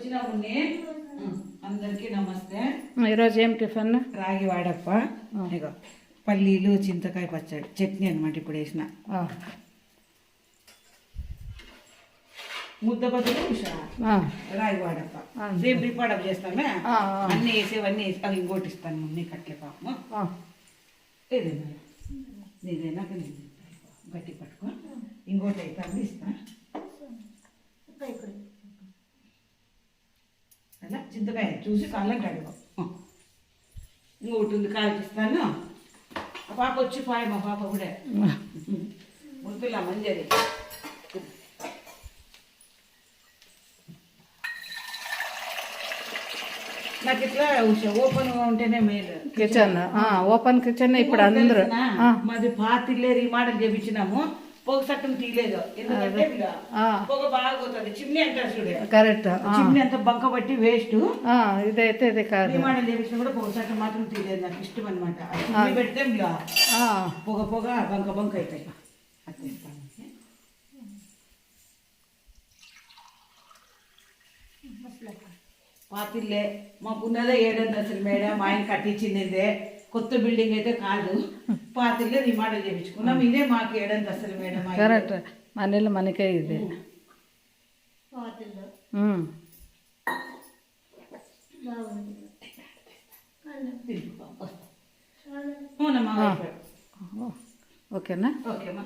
వచ్చినాముండి అందరికీ నమస్తే. ఈరోజు ఏం టిఫిన్? రాగి వాడప్ప, ఇక పల్లీలు చింతకాయ పచ్చడి చట్నీ అనమాట. ఇప్పుడు వేసిన ముద్ద బదులు రాగి వాడప్ప రేపు రిపాడప్ చేస్తామే. అన్నీ వేసేవన్నీ వేసి అవి ఇంకోటి ఇస్తాను మమ్మీ కట్లే పాపము. ఏదైనా నీదైనా గట్టి పట్టుకో, ఇంకోటి అయితే అన్ని ఇస్తా. అలా చింతకాయ చూసి కాళ్ళకి అడుగు. ఇంకోటి ఉంది కాల్చిస్తాను. ఆ పాప వచ్చి పాయ, మా పాప కూడా ముద్దులా మంజరి. నాకు ఇట్లా ఓపెన్ గా ఉంటేనే మేలు. కిచెన్ ఓపెన్ కిచెన్ ఇప్పుడు అందరూ. మాది పాతిల్లే రీమోడల్ చేపించినాము. పొగ సట్టం తీయలేదు, ఎందుకంటే పొగ బాగా పోతుంది. చిమ్ని అంటారు చూడే, కరెక్ట్. చిమ్ని అంతా బంక బట్టి వేస్ట్. ఇదైతే ఇది కాదు. రీమోడల్ చేపించిన కూడా పొగ సట్టం మాత్రం తీయలేదు. నాకు ఇష్టం అనమాట. పెడితే పొగ పొగ బంక బంక అవుతాయి. పాతిల్లే మాకున్నదే 7 అంతస్తుల మేడ. మా ఆయన కట్టించిందే, కొత్త బిల్డింగ్ అయితే కాదు. పాతిల్లే రిమోడల్ చేయించుకున్నాం. ఇదే మాకు 7 అంతస్తుల మేడ. కరెక్ట్, మన ఇల్లు మనకే ఇది. అవునమ్మా, ఓకేనా? ఓకేమ్మా.